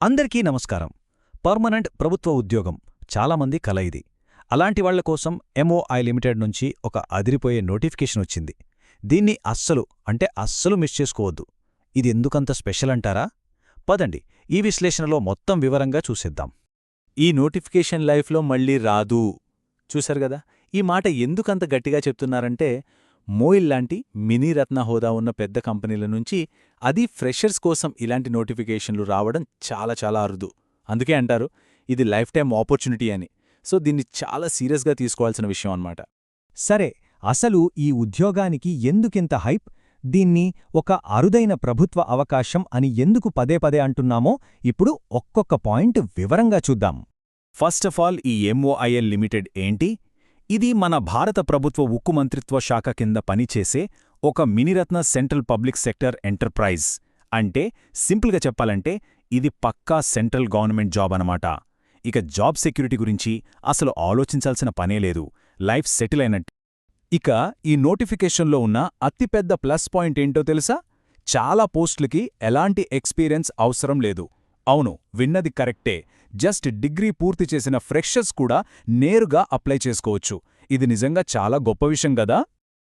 అందరికీ నమస్కారం. పర్మనెంట్ ప్రభుత్వ ఉద్యోగం చాలామంది కల ఇది. అలాంటి వాళ్ల కోసం ఎంఓఐ లిమిటెడ్ నుంచి ఒక అదిరిపోయే నోటిఫికేషన్ వచ్చింది. దీన్ని అస్సలు మిస్ చేసుకోవద్దు. ఇది ఎందుకంత స్పెషల్ అంటారా? పదండి, ఈ విశ్లేషణలో మొత్తం వివరంగా చూసేద్దాం. ఈ నోటిఫికేషన్ లైఫ్లో మళ్ళీ రాదు. చూశారు గదా, ఈ మాట ఎందుకంత గట్టిగా చెప్తున్నారంటే, మోయిల్ లాంటి మినీ రత్న హోదా ఉన్న పెద్ద కంపెనీల నుంచి అది ఫ్రెషర్స్ కోసం ఇలాంటి నోటిఫికేషన్లు రావడం చాలా చాలా అరుదు. అందుకే అంటారు ఇది లైఫ్ టైం ఆపర్చునిటీ అని. సో దీన్ని చాలా సీరియస్గా తీసుకోవాల్సిన విషయం అన్నమాట. సరే, అసలు ఈ ఉద్యోగానికి ఎందుకింత హైప్? దీన్ని ఒక అరుదైన ప్రభుత్వ అవకాశం అని ఎందుకు పదే పదే అంటున్నామో ఇప్పుడు ఒక్కొక్క పాయింట్ వివరంగా చూద్దాం. ఫస్ట్ ఆఫ్ ఆల్, ఈ ఎంఓఐఎల్ లిమిటెడ్ ఏంటి? ఇది మన భారత ప్రభుత్వ ఉక్కు మంత్రిత్వ శాఖ కింద పనిచేసే ఒక Miniratna central public sector enterprise. అంటే సింపుల్గా చెప్పాలంటే ఇది పక్కా సెంట్రల్ గవర్నమెంట్ జాబ్ అనమాట. ఇక జాబ్ సెక్యూరిటీ గురించి అసలు ఆలోచించాల్సిన పనేలేదు, లైఫ్ సెటిల్ అయినట్టు. ఇక ఈ నోటిఫికేషన్లో ఉన్న అతిపెద్ద ప్లస్ పాయింట్ ఏంటో తెలుసా? చాలా పోస్టులకి ఎలాంటి ఎక్స్పీరియన్స్ అవసరం లేదు. అవును, విన్నది కరెక్టే. జస్ట్ డిగ్రీ పూర్తి చేసిన ఫ్రెషర్స్ కూడా నేరుగా అప్లై చేసుకోవచ్చు. ఇది నిజంగా చాలా గొప్ప విషయం గదా?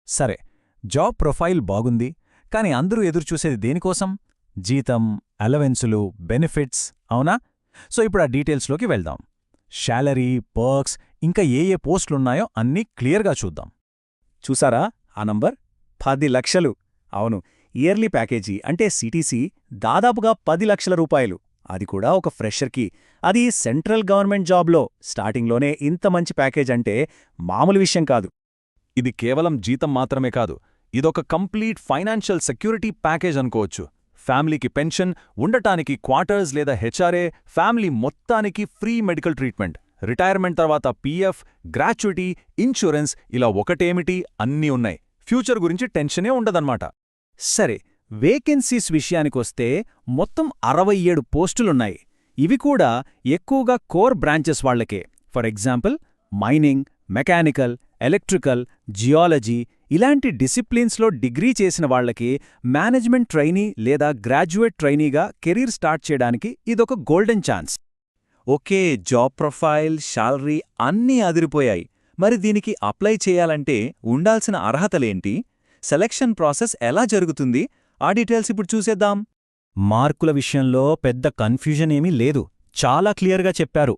సరే, జాబ్ ప్రొఫైల్ బాగుంది, కాని అందరూ ఎదురుచూసేది దేనికోసం? జీతం, అలవెన్సులు, బెనిఫిట్స్, అవునా? సో ఇప్పుడు ఆ డీటెయిల్స్లోకి వెళ్దాం. శాలరీ, పర్క్స్, ఇంకా ఏ పోస్టులున్నాయో అన్నీ క్లియర్గా చూద్దాం. చూసారా ఆ నంబర్? 10 లక్షలు. అవును, ఇయర్లీ ప్యాకేజీ అంటే సిటీసీ దాదాపుగా 10 లక్షల రూపాయలు. అది కూడా ఒక ఫ్రెషర్కి, అది సెంట్రల్ గవర్నమెంట్ జాబ్లో స్టార్టింగ్లోనే ఇంత మంచి ప్యాకేజ్ అంటే మామూలు విషయం కాదు. ఇది కేవలం జీతం మాత్రమే కాదు, ఇదొక కంప్లీట్ ఫైనాన్షియల్ సెక్యూరిటీ ప్యాకేజ్ అనుకోవచ్చు. ఫ్యామిలీకి పెన్షన్, ఉండటానికి క్వార్టర్స్ లేదా హెచ్ఆర్ఏ, ఫ్యామిలీ మొత్తానికి ఫ్రీ మెడికల్ ట్రీట్మెంట్, రిటైర్మెంట్ తర్వాత పీఎఫ్, గ్రాట్యుటీ, ఇన్సూరెన్స్, ఇలా ఒకటేమిటి అన్నీ ఉన్నాయి. ఫ్యూచర్ గురించి టెన్షనే ఉండదన్నమాట. సరే, వేకెన్సీస్ విషయానికొస్తే మొత్తం 67 పోస్టులున్నాయి. ఇవి కూడా ఎక్కువగా కోర్ బ్రాంచెస్ వాళ్లకే. For example, mining, mechanical, electrical, geology ఇలాంటి డిసిప్లిన్స్లో డిగ్రీ చేసిన వాళ్లకి మేనేజ్మెంట్ ట్రైనీ లేదా గ్రాడ్యుయేట్ ట్రైనీగా కెరీర్ స్టార్ట్ చేయడానికి ఇదొక golden chance. Okay, job profile, salary అన్నీ అదిరిపోయాయి. మరి దీనికి అప్లై చేయాలంటే ఉండాల్సిన అర్హతలేంటి? సెలక్షన్ ప్రాసెస్ ఎలా జరుగుతుంది? ఆ డీటెయిల్స్ ఇప్పుడు చూసేద్దాం. మార్కుల విషయంలో పెద్ద కన్ఫ్యూజన్ ఏమీ లేదు, చాలా క్లియర్గా చెప్పారు.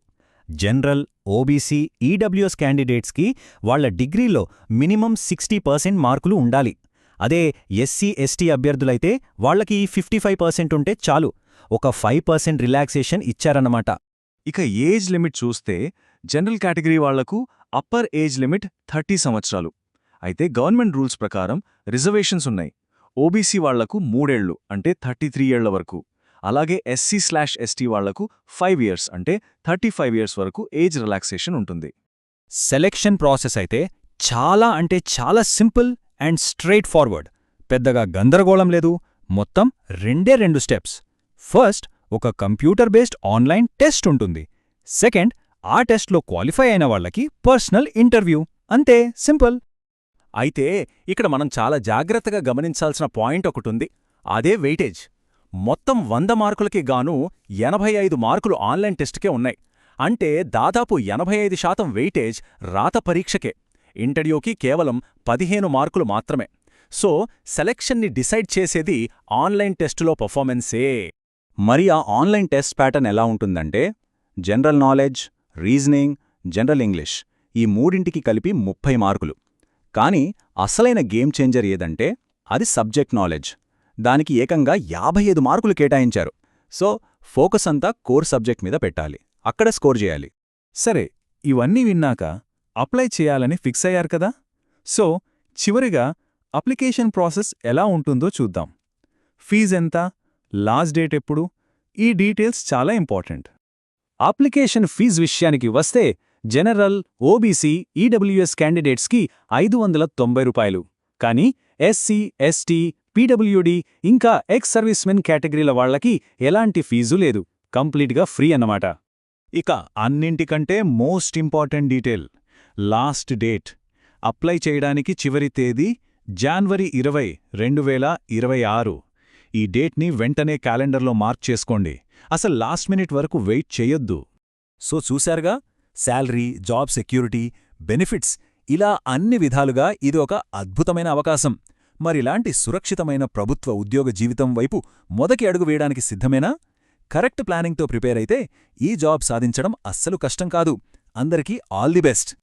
జనరల్, ఓబీసీ, ఈడబ్ల్యూఎస్ క్యాండిడేట్స్కి వాళ్ల డిగ్రీలో మినిమం 60% మార్కులు ఉండాలి. అదే ఎస్సీ, ఎస్టీ అభ్యర్థులైతే వాళ్లకి 55% ఉంటే చాలు. ఒక 5% రిలాక్సేషన్ ఇచ్చారన్నమాట. ఇక ఏజ్ లిమిట్ చూస్తే జనరల్ కేటగిరీ వాళ్లకు అప్పర్ ఏజ్ లిమిట్ 30 సంవత్సరాలు. అయితే గవర్నమెంట్ రూల్స్ ప్రకారం రిజర్వేషన్స్ ఉన్నాయి. ఓబీసీ వాళ్లకు 3 ఏళ్లు అంటే 33 ఏళ్ల వరకు, అలాగే ఎస్సీ/ఎస్టీ వాళ్లకు 5 ఇయర్స్ అంటే 35 ఇయర్స్ వరకు ఏజ్ రిలాక్సేషన్ ఉంటుంది. సెలెక్షన్ ప్రాసెస్ అయితే చాలా సింపుల్ అండ్ స్ట్రెయిట్ ఫార్వర్డ్. పెద్దగా గందరగోళం లేదు. మొత్తం 2 స్టెప్స్. ఫస్ట్, ఒక కంప్యూటర్ బేస్డ్ ఆన్లైన్ టెస్ట్ ఉంటుంది. సెకండ్, ఆ టెస్ట్లో క్వాలిఫై అయిన వాళ్లకి పర్సనల్ ఇంటర్వ్యూ. అంతే, సింపుల్. అయితే ఇక్కడ మనం చాలా జాగ్రత్తగా గమనించాల్సిన పాయింట్ ఒకటుంది. అదే వెయిటేజ్. మొత్తం 100 మార్కులకి గాను 85 మార్కులు ఆన్లైన్ టెస్ట్కే ఉన్నాయి. అంటే దాదాపు 85% వెయిటేజ్ రాత పరీక్షకే. ఇంటర్వ్యూకి కేవలం 15 మార్కులు మాత్రమే. సో సెలెక్షన్ని డిసైడ్ చేసేది ఆన్లైన్ టెస్టులో పర్ఫార్మెన్సే. మరి ఆ ఆన్లైన్ టెస్ట్ ప్యాటర్న్ ఎలా ఉంటుందంటే, general knowledge, reasoning, general English ఈ మూడింటికి కలిపి 30 మార్కులు. కానీ అసలైన గేమ్ చేంజర్ ఏదంటే అది సబ్జెక్ట్ నాలెడ్జ్. దానికి ఏకంగా 55 మార్కులు కేటాయించారు. సో ఫోకస్ అంతా కోర్ సబ్జెక్ట్ మీద పెట్టాలి, అక్కడ స్కోర్ చేయాలి. సరే, ఇవన్నీ విన్నాక అప్లై చేయాలని ఫిక్స్ అయ్యారు కదా. సో చివరిగా అప్లికేషన్ ప్రాసెస్ ఎలా ఉంటుందో చూద్దాం. ఫీజెంత, లాస్ట్ డేట్ ఎప్పుడు, ఈ డీటెయిల్స్ చాలా ఇంపార్టెంట్. అప్లికేషన్ ఫీజు విషయానికి వస్తే జనరల్, ఓబీసీ, ఈడబ్ల్యూఎస్ క్యాండిడేట్స్కి 590 రూపాయలు. కానీ ఎస్సీ, ఎస్టీ, పీడబ్ల్యూడీ ఇంకా ఎక్స్ సర్వీస్మెన్ కేటగిరీల వాళ్లకి ఎలాంటి ఫీజు లేదు, కంప్లీట్గా ఫ్రీ అన్నమాట. ఇక అన్నింటికంటే most important detail, last date. Apply చేయడానికి చివరి తేదీ జనవరి 20, 2026. ఈ డేట్ని వెంటనే క్యాలెండర్లో మార్క్ చేసుకోండి. అసలు లాస్ట్ మినిట్ వరకు వెయిట్ చేయొద్దు. సో చూశారుగా, శాలరీ, జాబ్ సెక్యూరిటీ, బెనిఫిట్స్ ఇలా అన్ని విధాలుగా ఇది ఒక అద్భుతమైన అవకాశం. మరిలాంటి సురక్షితమైన ప్రభుత్వ ఉద్యోగ జీవితం వైపు మొదటి అడుగు వేయడానికి సిద్ధమేనా? కరెక్ట్ ప్లానింగ్తో ప్రిపేర్ అయితే ఈ జాబ్ సాధించడం అస్సలు కష్టం కాదు. అందరికీ ఆల్ ది బెస్ట్.